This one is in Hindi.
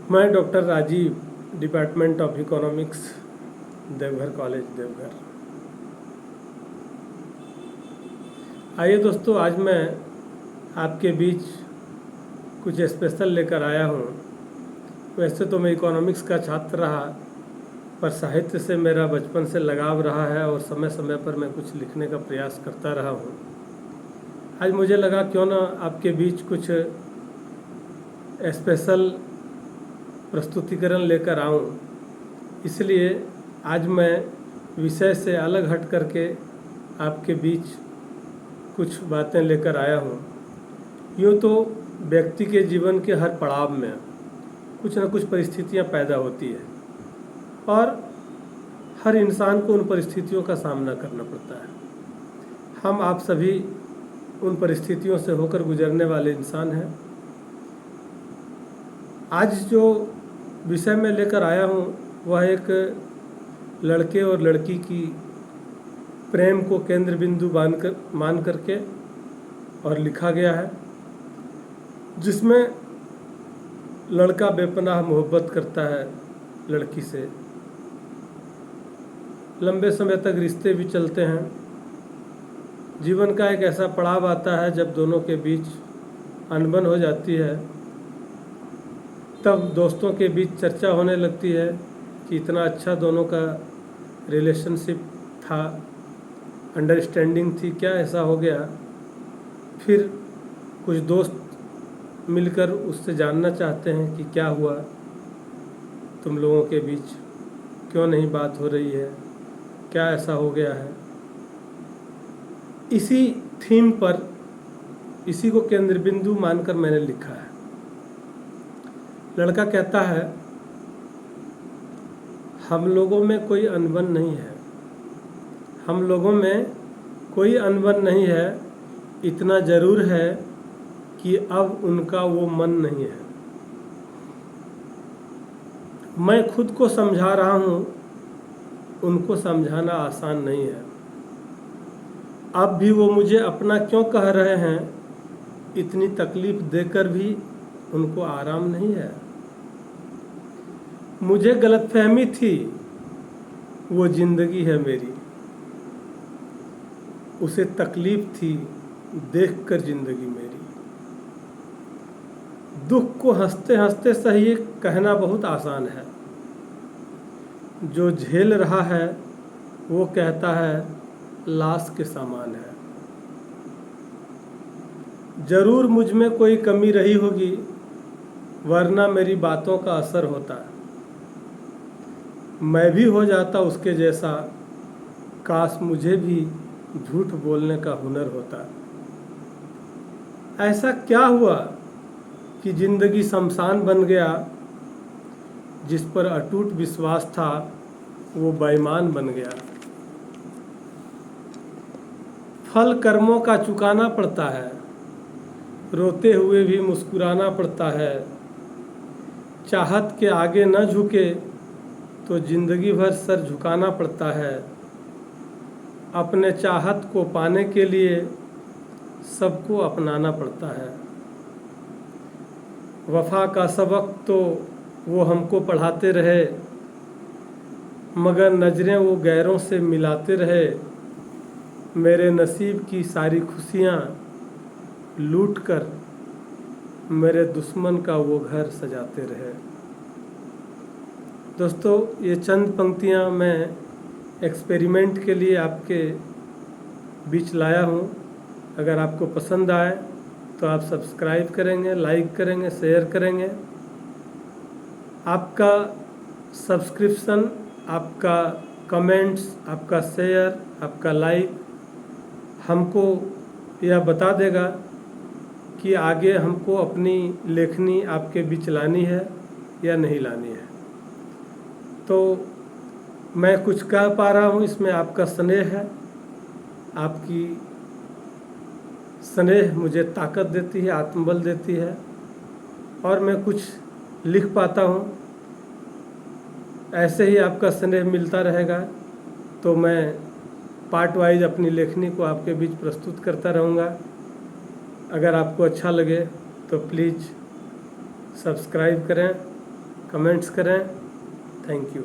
मैं doctor Rajeev, department of economics, Deoghar college, Deoghar. आइए दोस्तों, आज मैं आपके बीच कुछ स्पेशल लेकर आया हूँ। वैसे तो मैं इकोनॉमिक्स का छात्र रहा, पर साहित्य से मेरा बचपन से लगाव रहा है और समय समय पर मैं कुछ लिखने का प्रयास करता रहा हूँ। आज मुझे लगा क्यों ना आपके बीच कुछ स्पेशल प्रस्तुतिकरण लेकर आऊं। इसलिए आज मैं विषय से अलग हट करके आपके बीच कुछ बातें लेकर आया हूं। यूँ तो व्यक्ति के जीवन के हर पड़ाव में कुछ न कुछ परिस्थितियां पैदा होती है और हर इंसान को उन परिस्थितियों का सामना करना पड़ता है। हम आप सभी उन परिस्थितियों से होकर गुजरने वाले इंसान हैं। आज जो विषय में लेकर आया हूँ वह एक लड़के और लड़की की प्रेम को केंद्र बिंदु मान करके और लिखा गया है, जिसमें लड़का बेपनाह मोहब्बत करता है लड़की से। लंबे समय तक रिश्ते भी चलते हैं। जीवन का एक ऐसा पड़ाव आता है जब दोनों के बीच अनबन हो जाती है। तब दोस्तों के बीच चर्चा होने लगती है कि इतना अच्छा दोनों का रिलेशनशिप था, अंडरस्टैंडिंग थी, क्या ऐसा हो गया। फिर कुछ दोस्त मिलकर उससे जानना चाहते हैं कि क्या हुआ, तुम लोगों के बीच क्यों नहीं बात हो रही है, क्या ऐसा हो गया है। इसी थीम पर, इसी को केंद्र बिंदु मानकर मैंने लिखा है। लड़का कहता है, हम लोगों में कोई अनबन नहीं है, हम लोगों में कोई अनबन नहीं है, इतना ज़रूर है कि अब उनका वो मन नहीं है। मैं खुद को समझा रहा हूँ, उनको समझाना आसान नहीं है। अब भी वो मुझे अपना क्यों कह रहे हैं, इतनी तकलीफ़ देकर भी उनको आराम नहीं है। मुझे गलतफहमी थी, वो ज़िंदगी है मेरी, उसे तकलीफ़ थी देखकर ज़िंदगी मेरी। दुख को हंसते हंसते सही कहना बहुत आसान है, जो झेल रहा है वो कहता है लाश के समान है। ज़रूर मुझ में कोई कमी रही होगी, वरना मेरी बातों का असर होता। मैं भी हो जाता उसके जैसा, काश मुझे भी झूठ बोलने का हुनर होता। ऐसा क्या हुआ कि ज़िंदगी शमशान बन गया, जिस पर अटूट विश्वास था वो बेईमान बन गया। फल कर्मों का चुकाना पड़ता है, रोते हुए भी मुस्कुराना पड़ता है। चाहत के आगे न झुके तो ज़िंदगी भर सर झुकाना पड़ता है। अपने चाहत को पाने के लिए सबको अपनाना पड़ता है। वफा का सबक तो वो हमको पढ़ाते रहे, मगर नज़रें वो गैरों से मिलाते रहे। मेरे नसीब की सारी खुशियाँ लूट कर मेरे दुश्मन का वो घर सजाते रहे। दोस्तों, ये चंद पंक्तियाँ मैं एक्सपेरिमेंट के लिए आपके बीच लाया हूँ। अगर आपको पसंद आए तो आप सब्सक्राइब करेंगे, लाइक करेंगे, शेयर करेंगे। आपका सब्सक्रिप्शन, आपका कमेंट्स, आपका शेयर, आपका लाइक हमको यह बता देगा कि आगे हमको अपनी लेखनी आपके बीच लानी है या नहीं लानी है। तो मैं कुछ कह पा रहा हूँ, इसमें आपका स्नेह है। आपकी स्नेह मुझे ताकत देती है, आत्मबल देती है, और मैं कुछ लिख पाता हूँ। ऐसे ही आपका स्नेह मिलता रहेगा तो मैं पार्ट वाइज अपनी लेखनी को आपके बीच प्रस्तुत करता रहूँगा। अगर आपको अच्छा लगे तो प्लीज़ सब्सक्राइब करें कमेंट्स करें। Thank you.